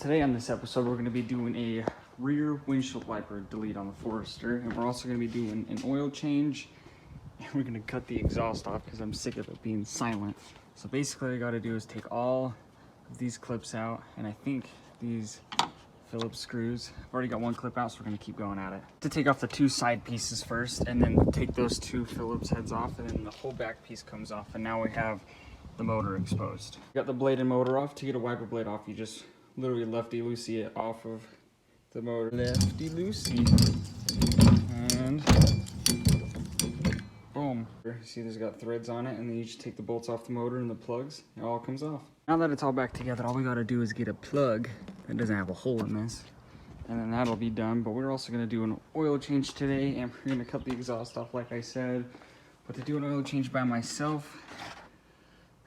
Today on this episode, we're going to be doing a rear windshield wiper delete on the Forester, and we're also going to be doing an oil change, and we're going to cut the exhaust off because I'm sick of it being silent. So basically what I got to do is take all of these clips out, and I think these Phillips screws. I've already got one clip out, so we're going to keep going at it. To take off the two side pieces first, and then take those two Phillips heads off, and then the whole back piece comes off, and now we have the motor exposed. Got the blade and motor off. To get a wiper blade off, you just literally lefty-loosey it off of the motor. Lefty-loosey. And boom. See, there's got threads on it, and then you just take the bolts off the motor and the plugs. It all comes off. Now that it's all back together, all we gotta do is get a plug that doesn't have a hole in this, and then that'll be done. But we're also gonna do an oil change today, and we're gonna cut the exhaust off like I said. But to do an oil change by myself,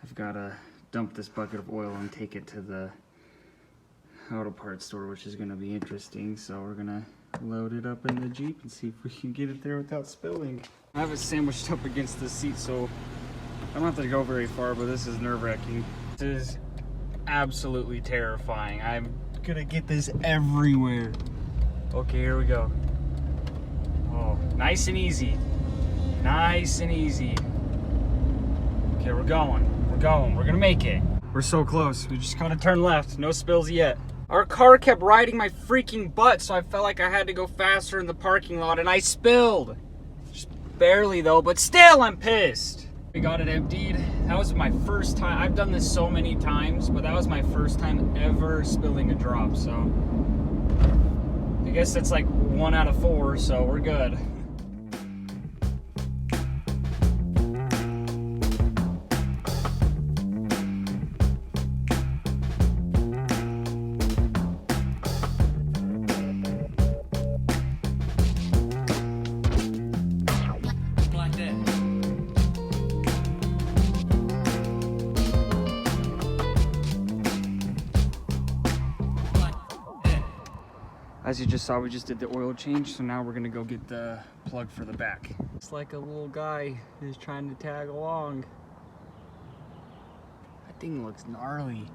I've gotta dump this bucket of oil and take it to the auto parts store, which is going to be interesting. So we're gonna load it up in the Jeep and see if we can get it there without spilling. I have it sandwiched up against the seat, so I don't have to go very far, but this is nerve-wracking. This is absolutely terrifying. I'm gonna get this everywhere. Okay, here we go. Oh, nice and easy. Nice and easy. Okay, we're going. We're gonna make it. We're so close. We just gotta turn left. No spills yet. Our car kept riding my freaking butt, so I felt like I had to go faster in the parking lot, and I spilled. Just barely though, but still I'm pissed. We got it emptied. That was my first time. I've done this so many times, but that was my first time ever spilling a drop, so I guess it's like 1 out of 4, so we're good. As you just saw, we just did the oil change, so now we're gonna go get the plug for the back. It's like a little guy who's trying to tag along. That thing looks gnarly.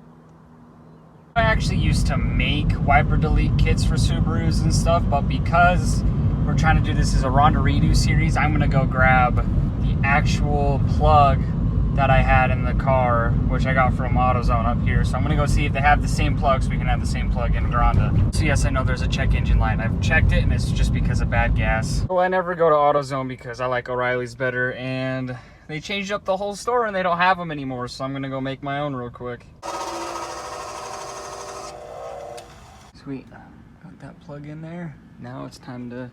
I actually used to make wiper delete kits for Subarus and stuff, but because we're trying to do this as a Ronda Re-Do series, I'm gonna go grab the actual plug that I had in the car, which I got from AutoZone up here. So I'm gonna go see if they have the same plug, so we can have the same plug in Ronda. So yes, I know there's a check engine light. I've checked it, and it's just because of bad gas. Well, I never go to AutoZone because I like O'Reilly's better, and they changed up the whole store and they don't have them anymore. So I'm gonna go make my own real quick. Sweet, got that plug in there. Now it's time to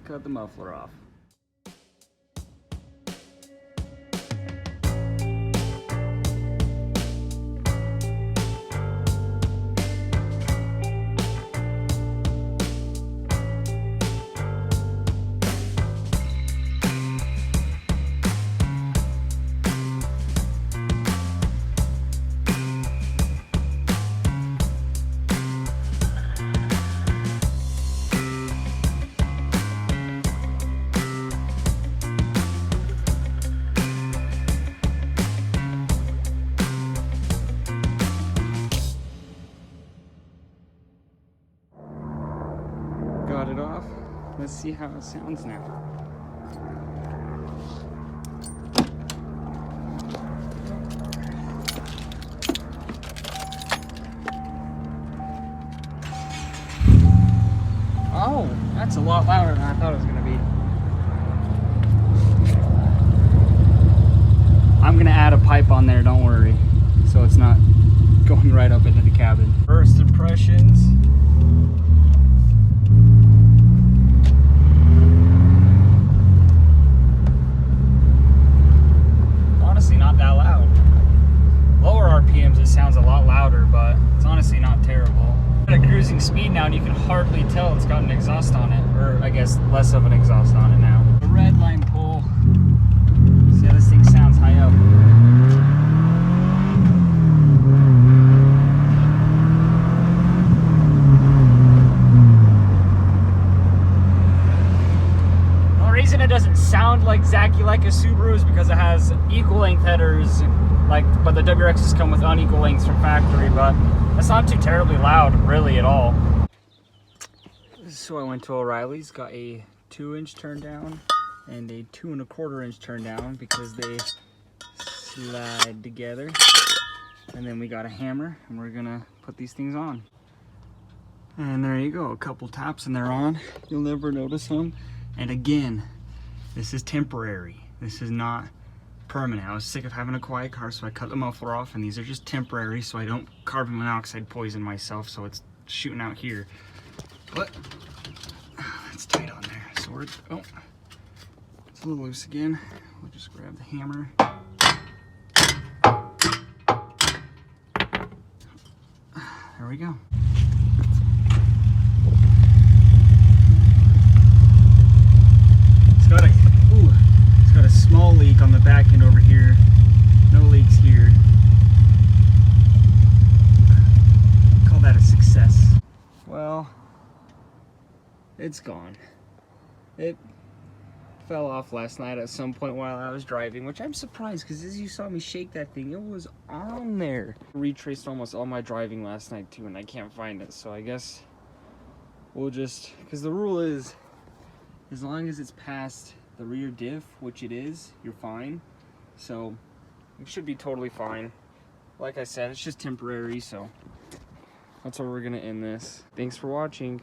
cut the muffler off. Got it off. Let's see how it sounds now. Oh, that's a lot louder than I thought it was gonna be. I'm gonna add a pipe on there, don't worry, so it's not going right up into the cabin. First impressions. Not that loud. Lower RPMs it sounds a lot louder, but it's honestly not terrible. At a cruising speed now, and you can hardly tell it's got an exhaust on it, or I guess less of an exhaust on it now. The red line pull. See how this thing sounds high up. The reason it doesn't sound exactly like a Subaru is because it has equal length headers, but the WRXs come with unequal lengths from factory, but it's not too terribly loud, really, at all. So I went to O'Reilly's, got a 2-inch turn down and a 2 1/4 inch turn down because they slide together. And then we got a hammer and we're gonna put these things on. And there you go, a couple taps and they're on. You'll never notice them. And again, this is temporary. This is not permanent. I was sick of having a quiet car, so I cut the muffler off, and these are just temporary so I don't carbon monoxide poison myself, so it's shooting out here. But it's tight on there. So we're, oh, it's a little loose again. We'll just grab the hammer. There we go. It's got a small leak on the back end over here. No leaks here. Call that a success. Well, it's gone. It fell off last night at some point while I was driving, which I'm surprised because as you saw me shake that thing, it was on there. Retraced almost all my driving last night too, and I can't find it, so I guess we'll just, because the rule is as long as it's past the rear diff, which it is, you're fine. So it should be totally fine. Like I said, it's just temporary, so that's where we're gonna end this. Thanks for watching.